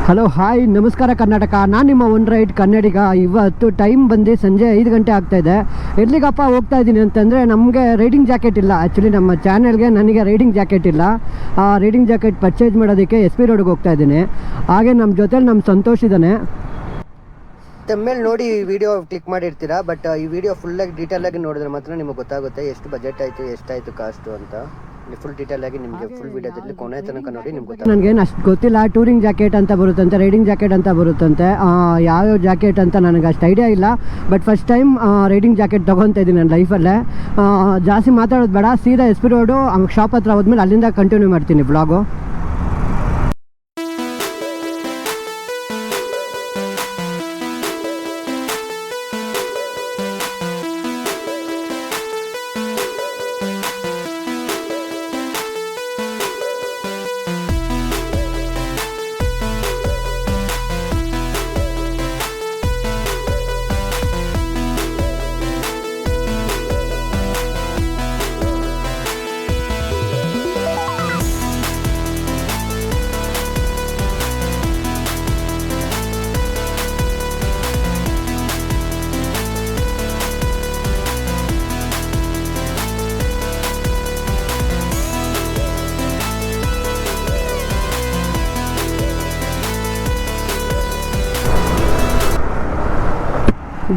Hello hi ನಮಸ್ಕಾರ ಕರ್ನಾಟಕ. ನಾನು ನಿಮ್ಮ ಒನ್ ರೈಟ್ ಕನ್ನಡಿಗ. ಇವತ್ತು ಟೈಮ್ ಬಂದು ಸಂಜೆ 5 ಗಂಟೆ ಆಗ್ತಾಯಿದೆ. ಎಲ್ಲಿಗಪ್ಪ ಹೋಗ್ತಾ ಇದ್ದೀನಿ ಅಂತಂದರೆ, ನಮಗೆ ರೈಡಿಂಗ್ ಜಾಕೆಟ್ ಇಲ್ಲ. ಆ್ಯಕ್ಚುಲಿ ನಮ್ಮ ಚಾನೆಲ್ಗೆ ನನಗೆ ರೈಡಿಂಗ್ ಜಾಕೆಟ್ ಇಲ್ಲ. ಆ ರೈಡಿಂಗ್ ಜಾಕೆಟ್ ಪರ್ಚೇಸ್ ಮಾಡೋದಕ್ಕೆ SP ರೋಡ್ಗೆ ಹೋಗ್ತಾ ಇದ್ದೀನಿ. ಹಾಗೆ ನಮ್ಮ ಜೊತೆಲಿ ನಮ್ಮ ಸಂತೋಷ್ ಇದ್ದಾನೆ. ತಮ್ಮೇಲೆ ನೋಡಿ ವಿಡಿಯೋ ಕ್ಲಿಕ್ ಮಾಡಿರ್ತೀರಾ, ಬಟ್ ಈ ವಿಡಿಯೋ ಫುಲ್ಲಾಗಿ ಡೀಟೇಲಾಗಿ ನೋಡಿದ್ರೆ ಮಾತ್ರ ನಿಮಗೆ ಗೊತ್ತಾಗುತ್ತೆ ಎಷ್ಟು ಬಜೆಟ್ ಆಯಿತು, ಎಷ್ಟಾಯಿತು ಕಾಸ್ಟು ಅಂತ. ಫುಲ್ ಡೀಟೇಲ್ ಆಗಿ ನಿಮಗೆ ಫುಲ್ ವಿಡಿಯೋದಲ್ಲಿ ಕೊನೆ ತನಕ ನೋಡಿ ನಿಮ್ಗೆ ಗೊತ್ತಾಗುತ್ತೆ. ನನಗೇನು ಅಷ್ಟು ಗೊತ್ತಿಲ್ಲ. ಟೂರಿಂಗ್ ಜಾಕೆಟ್ ಅಂತ ಬರುತ್ತಂತೆ, ರೈಡಿಂಗ್ ಜಾಕೆಟ್ ಅಂತ ಬರುತ್ತಂತೆ. ಯಾವ್ಯಾವ ಜಾಕೆಟ್ ಅಂತ ನನಗೆ ಅಷ್ಟು ಐಡಿಯಾ ಇಲ್ಲ. But first time riding jacket ತೊಗೊತಾ ಇದ್ದೀನಿ ನನ್ನ ಲೈಫಲ್ಲೇ. ಜಾಸ್ತಿ ಮಾತಾಡೋದು ಬೇಡ, ಸೀದಾ SP ರೋಡು ಶಾಪ್ ಹತ್ರ ಹೋದ್ಮೇಲೆ ಅಲ್ಲಿಂದ ಕಂಟಿನ್ಯೂ ಮಾಡ್ತೀನಿ ಬ್ಲಾಗು.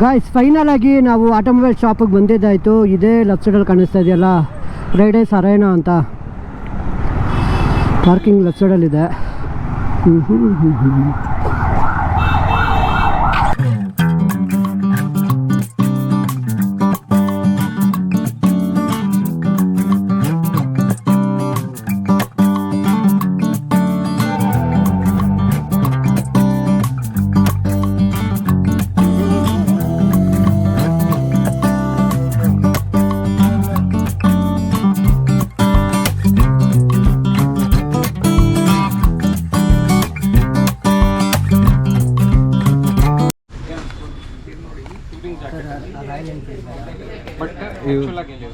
ಗಾಯ್ಸ್, ಫೈನಲ್ ಆಗಿ ನಾವು ಆಟೋಮೊಬೈಲ್ ಶಾಪಿಗೆ ಬಂದಿದ್ದಾಯಿತು. ಇದೇ ಲೆಫ್ಟ್ ಸೈಡಲ್ಲಿ ಕಾಣಿಸ್ತಾ ಇದೆಯಲ್ಲ, ರೈಡರ್ಸ್ ಅರೇನಾ ಅಂತ. ಪಾರ್ಕಿಂಗ್ ಲೆಫ್ಟ್ ಸೈಡಲ್ಲಿದೆ. But actually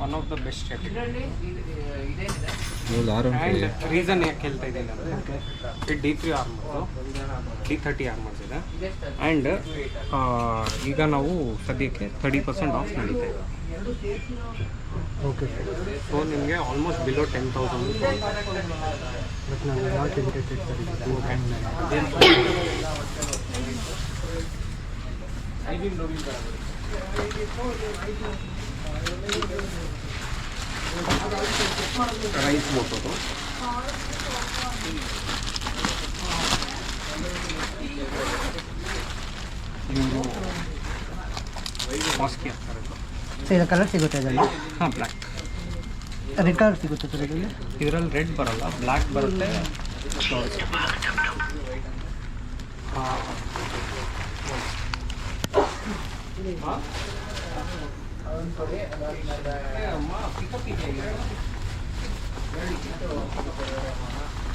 one of the best jacket. And reason ಯಾಕೆ ಹೇಳ್ತಾ ಇದ್ದೀನಿ ಅಂದರೆ, ಇದು D3 ಆರ್ಮರ್ಸು, D30 ಆರ್ಮರ್ಸ್ ಇದೆ. ಆ್ಯಂಡ್ ಈಗ ನಾವು ಸದ್ಯಕ್ಕೆ 30% ಆಫ್ ನಡೀತಾ ಇದೆ. ಓಕೆ, ಸೊ ನಿಮಗೆ ಆಲ್ಮೋಸ್ಟ್ ಬಿಲೋ 10,000. ಬಟ್ ನಾನು not interested sir. Rice ಬೋಟೋದು Maski ಆಗ್ತಾರೆ. ಸರ್ ಇದು ಕಲರ್ ಸಿಗುತ್ತೆ ಇದರಲ್ಲಿ? ಹಾಂ, ಬ್ಲ್ಯಾಕ್. ರೆಡ್ ಕಲರ್ ಸಿಗುತ್ತೆ ಸರ್ ಇದರಲ್ಲಿ? ಇದರಲ್ಲಿ ರೆಡ್ ಬರಲ್ಲ, ಬ್ಲ್ಯಾಕ್ ಬರುತ್ತೆ.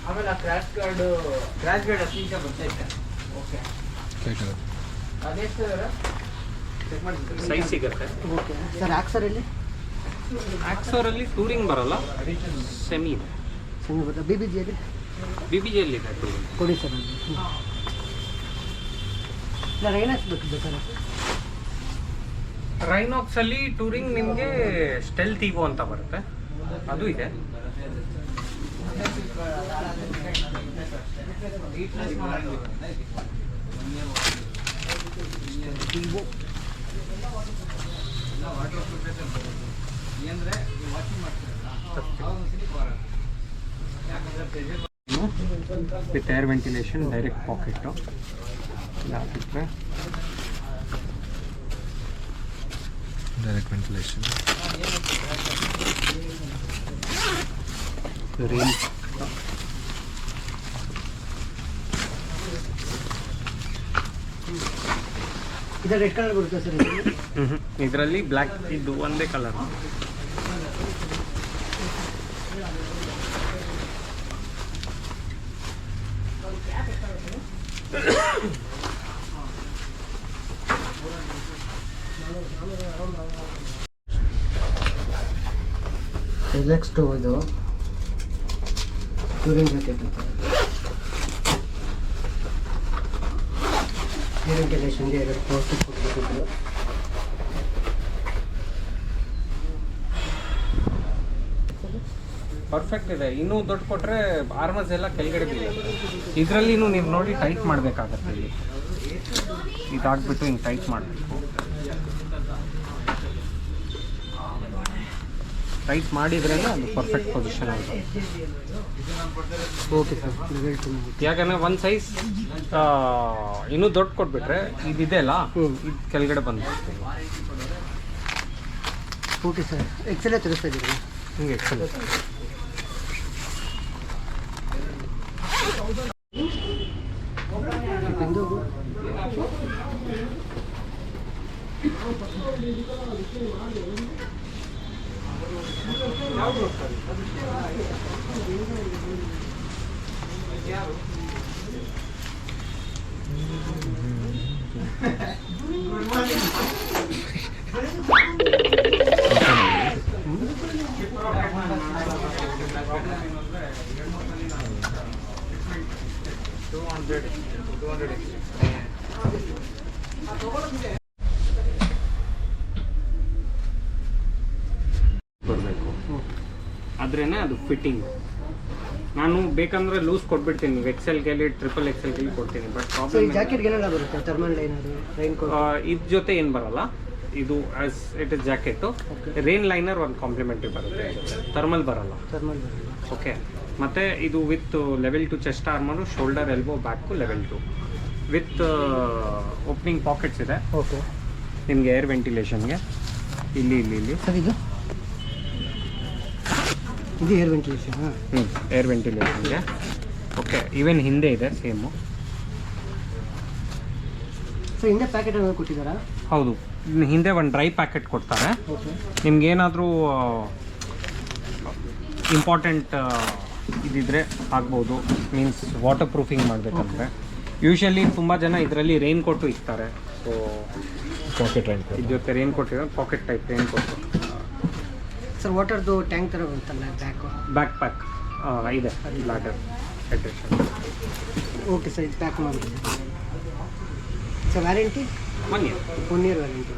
ಆಮೇಲೆ ಆ ಕ್ರ್ಯಾಶ್ ಗಾರ್ಡ್ ಅಷ್ಟೀಗ ಬರ್ತೈತೆ. ಓಕೆ, ಅದೆಷ್ಟು ಸೈಜ್ ಸಿಗುತ್ತೆ. Okay sir. ಆಕ್ಸರಲ್ಲಿ ಟೂರಿಂಗ್ ಬರಲ್ಲ, ಸೆಮಿ ಇದೆ. ಸೆಮಿ ಬರುತ್ತೆ. BBGಯಲ್ಲಿ BBGಯಲ್ಲಿ ಇದೆ ಟೂರಿಂಗ್. ಕೊಡಿ ಸರ್. ಇಲ್ಲ, ರೈನಾಕ್ಸ್ ಬೇಕಾದ್ರೆ. ರೈನಾಕ್ಸಲ್ಲಿ ಟೂರಿಂಗ್ ನಿಮಗೆ ಸ್ಟೆಲ್ತ್ ಈಗೋ ಅಂತ ಬರುತ್ತೆ, ಅದು ಇದೆ. With air ventilation, direct pocket ಹಾಕಿದ್ರೆ direct ventilation. Rain. ಇದು ರೆಡ್ ಕಲರ್ ಬರುತ್ತೆ ಸರ್ ಇದು ಇದರಲ್ಲಿ ಬ್ಲ್ಯಾಕ್ ಇದು ಒಂದೇ ಕಲರ್. ನೆಕ್ಸ್ಟ್ ಇದು ಟೂರಿಂಗ್ ಜಾಕೆಟ್ ಏರ್ ವೆಂಟಿಲೇಷನ್ಗೆ 2 ಪೋಸ್ಟ್ ಕೊಟ್ಟಿದ್ದು. ಪರ್ಫೆಕ್ಟ್ ಇದೆ. ಇನ್ನೂ ದೊಡ್ಡ ಕೊಟ್ಟರೆ ಆರ್ಮರ್ಸ್ ಎಲ್ಲ ಕೆಳಗಡೆ ಬೀಳುತ್ತೆ. ಇದರಲ್ಲಿ ನೀವು ನೋಡಿ ಟೈಟ್ ಮಾಡಬೇಕಾಗತ್ತೆ. ಇಲ್ಲಿ ಇದಾಗ್ಬಿಟ್ಟು ಹಿಂಗೆ ಟೈಟ್ ಮಾಡಬೇಕು. ಟೈಟ್ ಮಾಡಿದ್ರೇ ಅದು ಪರ್ಫೆಕ್ಟ್ ಪೊಸಿಷನ್ ಆಗುತ್ತೆ. Okay sir level 2. ಯಾಕಂದರೆ ಒಂದು ಸೈಜ್ ಇನ್ನೂ ದೊಡ್ಡ ಕೊಟ್ಬಿಟ್ರೆ ಇದಿದೆ ಅಲ್ಲ, ಇದು ಕೆಳಗಡೆ ಬಂದ್ಬಿಡ್ತೀವಿ. ಓಕೆ ಸರ್ ಎಕ್ಸೆಲ್ಲೇ ತರಿಸ್ತಾ ಇದ್ದೀರಾ? ಹಿಂಗೆ ಎಕ್ಸೆಲ್. ಬರಬೇಕು ಆದ್ರೇನೆ ಅದು ಫಿಟ್ಟಿಂಗ್. ನಾನು ಬೇಕಂದ್ರೆ ಲೂಸ್ ಕೊಟ್ಬಿಡ್ತೀನಿ, ಎಕ್ಸೆಲ್ಗೆ ಟ್ರಿಪಲ್ ಎಕ್ಸೆಲ್ಗೆ ಕೊಡ್ತೀನಿ. ಬಟ್ ಸೊ ಈ ಪ್ರಾಬ್ಲಮ್ ಜಾಕೆಟ್ಗೆ ಏನೆಲ್ಲ ಬರುತ್ತೆ? Thermal liner, rain coat? ಇದ್ರ ಜೊತೆ ಏನು ಬರಲ್ಲ. ಇದು as it is jacket. Rain liner ಒಂದು ಕಾಂಪ್ಲಿಮೆಂಟ್ರಿ ಬರುತ್ತೆ. ಥರ್ಮಲ್ ಬರಲ್ಲ. ಥರ್ಮಲ್ ಬರಲ್ಲ. ಓಕೆ. ಮತ್ತು ಇದು with level 2 chest armour, shoulder elbow back level 2 with opening pockets ಇದೆ. ಓಕೆ. ನಿಮಗೆ ಏರ್ ವೆಂಟಿಲೇಷನ್ಗೆ ಇಲ್ಲಿ ಇಲ್ಲಿ ಇಲ್ಲಿ ಸರ್ ಇದು ಏರ್ ವೆಂಟಿಲೇಷನ್? ಏರ್ ವೆಂಟಿಲೇಷನ್ಗೆ. ಓಕೆ. ಈವನ್ ಹಿಂದೆ ಇದೆ ಸೇಮು. ಸೊ ಹಿಂದೆ ಪ್ಯಾಕೆಟ್ ಏನಾದ್ರು ಕೊಟ್ಟಿದ್ದಾರಾ? ಹೌದು, ಹಿಂದೆ ಒಂದು ಡ್ರೈ ಪ್ಯಾಕೆಟ್ ಕೊಡ್ತಾರೆ. ಓಕೆ. ನಿಮ್ಗೇನಾದರೂ ಇಂಪಾರ್ಟೆಂಟ್ ಇದಿದ್ರೆ ಆಗ್ಬೋದು, ಮೀನ್ಸ್ ವಾಟರ್ ಪ್ರೂಫಿಂಗ್ ಮಾಡಬೇಕಂದ್ರೆ. ಯೂಶಲಿ ತುಂಬ ಜನ ಇದರಲ್ಲಿ ರೈನ್ ಕೋಟು ಇರ್ತಾರೆ. ಸೊ ಪಾಕೆಟ್ ರೈನ್ ಇದ್ರ ಜೊತೆ ರೈನ್ ಕೋಟ್ ಇದೆ, pocket type rain coat. Sir ವಾಟರ್ದು ಟ್ಯಾಂಕ್ ಥರ ಬರುತ್ತಲ್ಲ ಬ್ಯಾಕು? ಬ್ಯಾಕ್ ಪ್ಯಾಕ್ ಇದೆ, ಲಾಡರ್ ಹೈಡ್ರೇಷನ್. ಓಕೆ ಸರ್, ಇದು ಪ್ಯಾಕ್ ಮಾಡಿಬಿಡಿ. Sir warranty? 1 year. 1 year warranty.